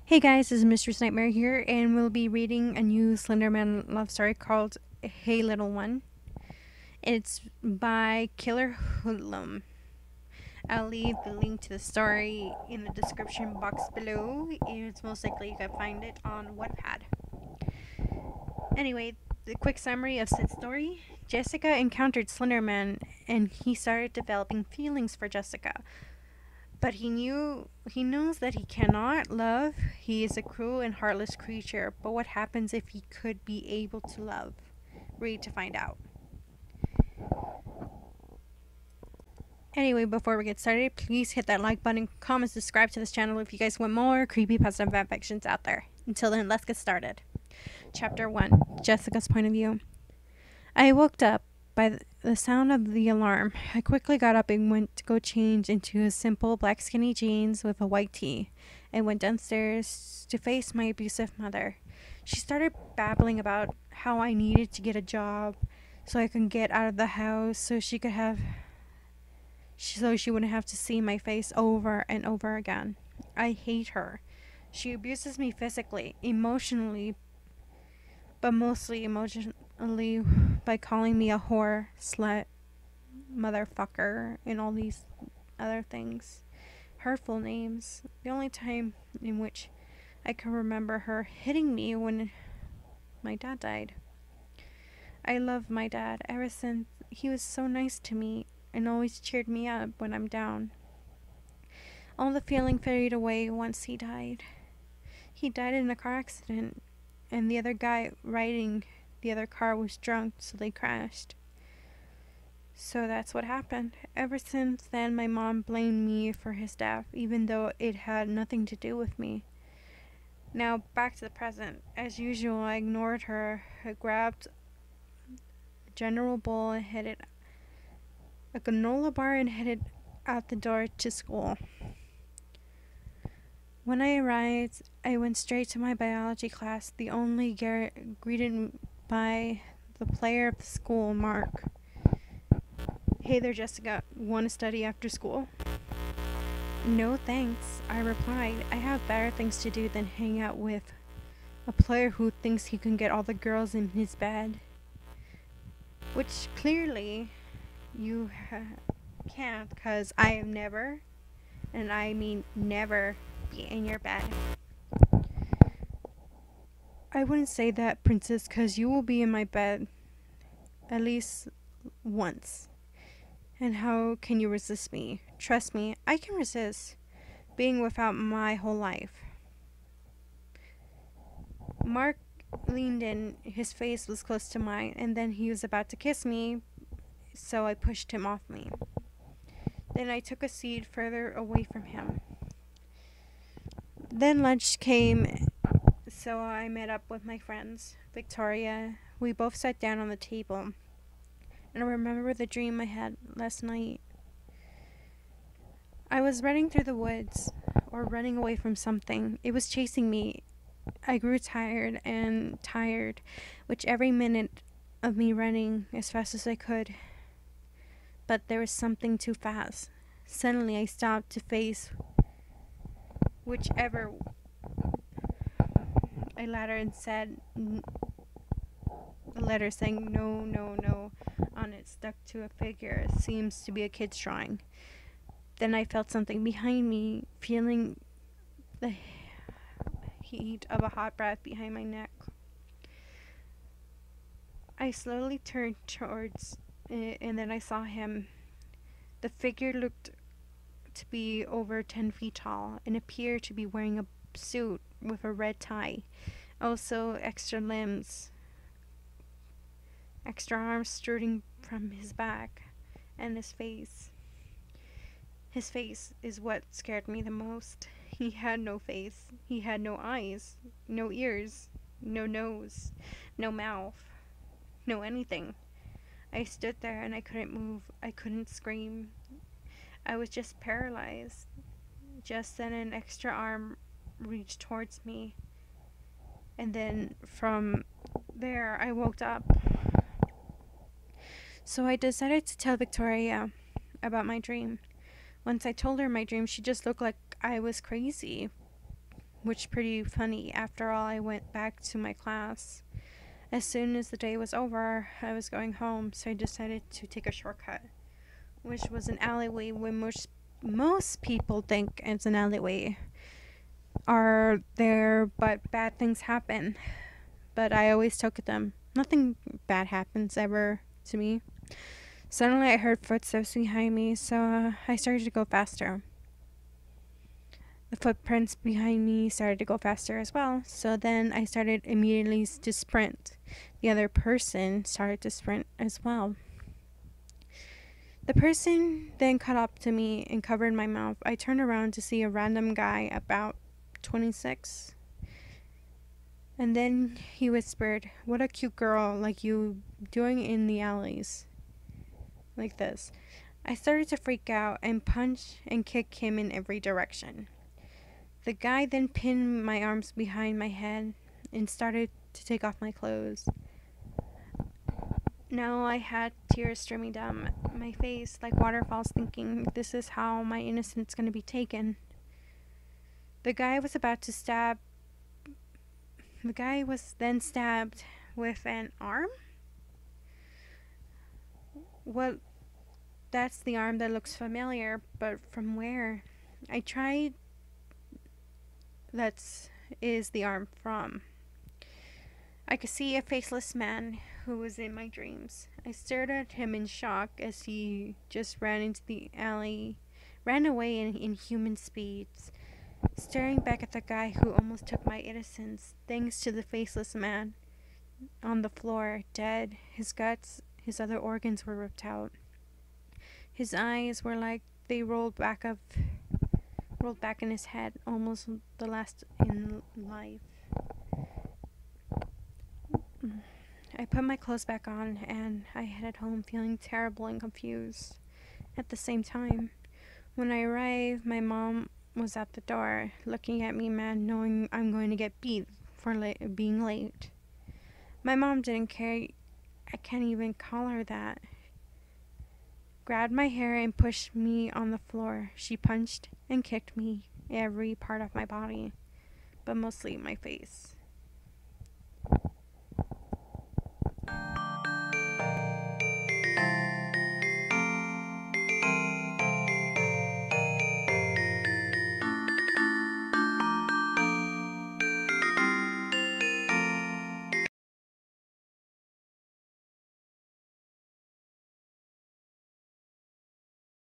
Hey guys, this is Mistress Nightmare here, and we'll be reading a new Slenderman love story called Hey Little One. It's by Killer Hoodlum. I'll leave the link to the story in the description box below. It's most likely you can find it on Wattpad. Anyway, the quick summary of said story. Jessica encountered Slenderman, and he started developing feelings for Jessica. But he knows that he cannot love. He is a cruel and heartless creature. But what happens if he could be able to love? Read to find out. Anyway, before we get started, please hit that like button, comment, subscribe to this channel if you guys want more creepypasta and fanfictions out there. Until then, let's get started. Chapter 1. Jessica's point of view. I woke up by the sound of the alarm. I quickly got up and went to go change into a simple black skinny jeans with a white tee. I went downstairs to face my abusive mother. She started babbling about how I needed to get a job so I could get out of the house so she wouldn't have to see my face over and over again. I hate her. She abuses me physically, emotionally, but mostly emotionally by calling me a whore, slut, motherfucker, and all these other things. Hurtful names. The only time in which I can remember her hitting me when my dad died. I loved my dad ever since. He was so nice to me and always cheered me up when I'm down. All the feeling faded away once he died. He died in a car accident, and the other guy riding the other car was drunk, so they crashed. So that's what happened. Ever since then, my mom blamed me for his death, even though it had nothing to do with me. Now, back to the present. As usual, I ignored her. I grabbed a general bowl and headed a granola bar and headed out the door to school. When I arrived, I went straight to my biology class, the only greeted by the player of the school, Mark. Hey there, Jessica. Want to study after school? No thanks, I replied. I have better things to do than hang out with a player who thinks he can get all the girls in his bed. Which clearly you can't, because I am never, and I mean never, be in your bed. I wouldn't say that, princess, because you will be in my bed at least once. And how can you resist me? Trust me, I can resist being without my whole life. Mark leaned in, his face was close to mine, and then he was about to kiss me, so I pushed him off me. Then I took a seat further away from him. Then lunch came, so I met up with my friends, Victoria. We both sat down on the table, and I remember the dream I had last night. I was running through the woods, or running away from something. It was chasing me. I grew tired, which every minute of me running as fast as I could. But there was something too fast. Suddenly I stopped to face whichever a letter and said a letter saying no, no, no on it stuck to a figure. It seems to be a kid's drawing. Then I felt something behind me, feeling the heat of a hot breath behind my neck. I slowly turned towards it, and then I saw him. The figure looked to be over 10 feet tall and appeared to be wearing a suit with a red tie. Also extra limbs, extra arms starting from his back, and his face. His face is what scared me the most. He had no face. He had no eyes, no ears, no nose, no mouth, no anything. I stood there and I couldn't move. I couldn't scream. I was just paralyzed. Just then an extra arm reached towards me. And then from there I woke up. So I decided to tell Victoria about my dream. Once I told her my dream, she just looked like I was crazy. which pretty funny. After all, I went back to my class. As soon as the day was over, I was going home, so I decided to take a shortcut, which was an alleyway where most people think it's an alleyway. Are there, but bad things happen. But I always took them. Nothing bad happens ever to me. Suddenly, I heard footsteps behind me, so I started to go faster. The footprints behind me started to go faster as well, so then I started immediately to sprint. The other person started to sprint as well. The person then caught up to me and covered my mouth. I turned around to see a random guy about 26. And then he whispered, "What a cute girl like you doing in the alleys." Like this. I started to freak out and punch and kick him in every direction. The guy then pinned my arms behind my head and started to take off my clothes. Now I had tears streaming down my face like waterfalls, thinking, this is how my innocence going to be taken. The guy was then stabbed with an arm? Well, that's the arm that looks familiar, but from where? I tried. That is the arm from. I could see a faceless man who was in my dreams. I stared at him in shock as he just ran into the alley, ran away in inhuman speeds, staring back at the guy who almost took my innocence, thanks to the faceless man on the floor, dead. His guts, his other organs were ripped out. His eyes were like they rolled back in his head, almost the last in life. I put my clothes back on and I headed home feeling terrible and confused at the same time. When I arrived, my mom was at the door, looking at me mad, knowing I'm going to get beat for being late. My mom didn't care. I can't even call her that. Grabbed my hair and pushed me on the floor. She punched and kicked me every part of my body, but mostly my face.